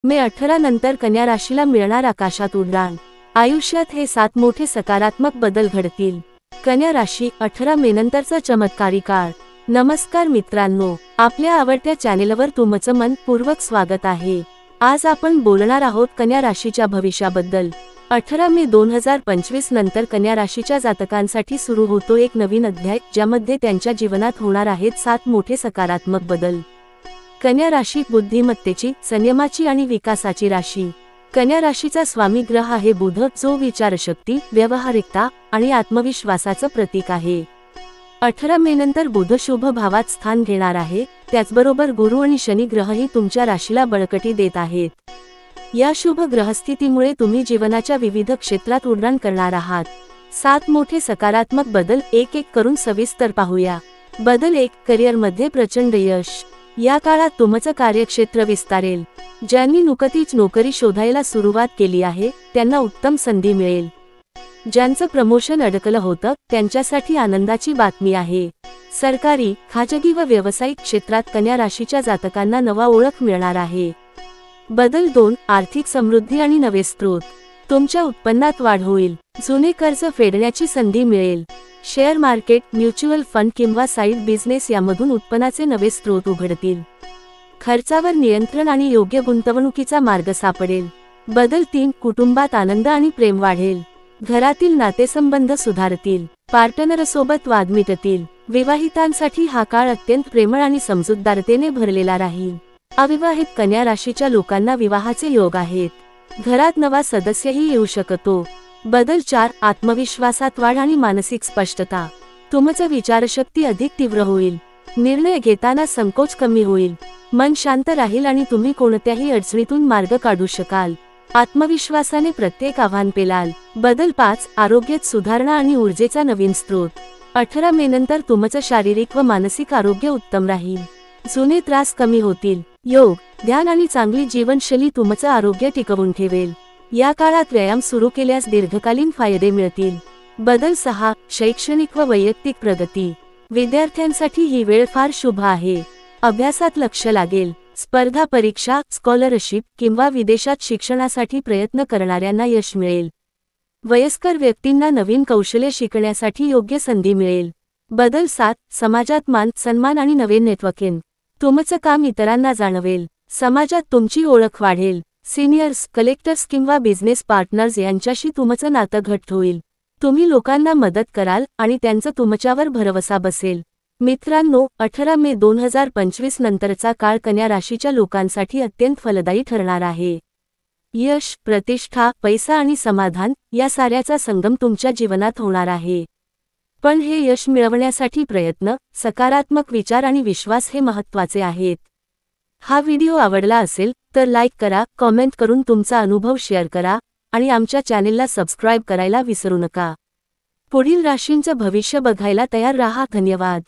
मे 18 नंतर कन्या राशीला मिळणार आकाशात उड्डाण। आयुष्यात हे 7 मोठे सकारात्मक बदल घडतील। कन्या राशी 18 मे नंतरचा चमत्कारी काळ। नमस्कार मित्रांनो, आपल्या आवडत्या चॅनेलवर तुमचं मनपूर्वक स्वागत आहे। आज आपण बोलणार आहोत कन्या राशीच्या भविष्याबद्दल। 18 मे 2025 नंतर कन्या राशीच्या जातकांसाठी सुरू होतो एक नवीन अध्याय, ज्यामध्ये त्यांच्या जीवनात होणार आहेत 7 मोठे सकारात्मक बदल। कन्या राशी बुद्धिमत्तेची, संयमाची आणि विकासाची राशी। कन्या राशीचा स्वामी ग्रह आहे बुध, जो विचारशक्ती, व्यावहारिकता आणि आत्मविश्वासाचं प्रतीक आहे। 18 मे नंतर बुध शुभ भावात स्थान घेणार आहे। त्याचबरोबर गुरु आणि शनी ग्रहही तुमच्या राशीला बळकटी देत आहेत। या शुभ ग्रहस्थितीमुळे तुम्ही जीवनाच्या विविध क्षेत्रात उड्डाण करणार आहात। 7 मोठे सकारात्मक बदल एक एक करून सविस्तर पाहूया। बदल 1, करिअरमध्ये प्रचंड यश। या काळात तुमचं कार्यक्षेत्र विस्तारेल। ज्यांनी नुकतीच नोकरी शोधायला सुरुवात केली आहे, त्यांना उत्तम संधी मिळेल। ज्यांचं प्रमोशन अडकलं होतं, त्यांच्यासाठी आनंदाची बातमी आहे। सरकारी, खाजगी व व्यावसायिक क्षेत्रात कन्या राशीच्या जातकांना नवा ओळख मिळणार आहे। बदल 2, आर्थिक समृद्धी आणि नवे स्रोत। तुमच्या उत्पन्नात वाढ होईल। जुने कर्ज फेडण्याची संधी मिळेल। शेअर मार्केट, म्युच्युअल फंड किंवा साइड बिझनेस यामधून उत्पन्नाचे नवे स्रोत उघडतील। खर्चावर नियंत्रण आणि योग्य गुंतवणुकीचा मार्ग सापडेल। बदल 3, कुटुंबात आनंद आणि प्रेम वाढेल। घरातील नातेसंबंध सुधारतील। पार्टनरसोबत वाद मिटतील। विवाहितांसाठी हा काळ अत्यंत प्रेमळ आणि समजूतदारतेने भरलेला राहील। अविवाहित कन्या राशीच्या लोकांना विवाहाचे योग आहेत। घरात नवा सदस्यही येऊ शकतो। बदल 4, आत्मविश्वासात वाढ आणि मानसिक स्पष्टता। तुमचं विचारशक्ती अधिक तीव्र होईल। निर्णय घेताना संकोच कमी होईल। मन शांत राहील आणि तुम्ही कोणत्याही अडचणीतून मार्ग काढू शकाल। आत्मविश्वासाने प्रत्येक आव्हान पेलाल। बदल 5, आरोग्यात सुधारणा आणि ऊर्जेचा नवीन स्रोत। 18 मे नंतर तुमचं शारीरिक व मानसिक आरोग्य उत्तम राहील। जुने त्रास कमी होतील। योग, ध्यान आणि चांगली जीवनशैली तुमचं आरोग्य टिकवून ठेवेल। या काळात व्यायाम सुरू केल्यास दीर्घकालीन फायदे मिळतील। बदल 6, शैक्षणिक व वैयक्तिक प्रगती। विद्यार्थ्यांसाठी ही वेळ फार शुभ आहे। अभ्यासात लक्ष लागेल। स्पर्धा परीक्षा, स्कॉलरशिप किंवा विदेशात शिक्षणासाठी प्रयत्न करणाऱ्यांना यश मिळेल। वयस्कर व्यक्तींना नवीन कौशल्य शिकण्यासाठी योग्य संधी मिळेल। बदल 7, समाजात मान सन्मान आणि नवे नेटवर्किंग। तुमचं काम इतरांना जाणवेल। समाजात तुमची ओळख वाढेल। सिनियर्स, कलेक्टर्स किंवा बिझनेस पार्टनर्स यांच्याशी तुमचं नातं घट्ट होईल। तुम्ही लोकांना मदत कराल आणि त्यांचा तुमच्यावर भरवसा बसेल। मित्रांनो, 18 मे 2025 नंतरचा काळ कन्या राशीच्या लोकांसाठी अत्यंत फलदायी ठरणार आहे। यश, प्रतिष्ठा, पैसा आणि समाधान या साऱ्याचा संगम तुमच्या जीवनात होणार आहे। पण हे यश मिळवण्यासाठी प्रयत्न, सकारात्मक विचार आणि विश्वास हे महत्त्वाचे आहेत। हा व्हिडिओ आवडला असेल तर लाईक करा, कॉमेंट करून तुमचा अनुभव शेअर करा आणि आमच्या चॅनेलला सबस्क्राईब करायला विसरू नका। पुढील राशींचं भविष्य बघायला तयार राहा। धन्यवाद।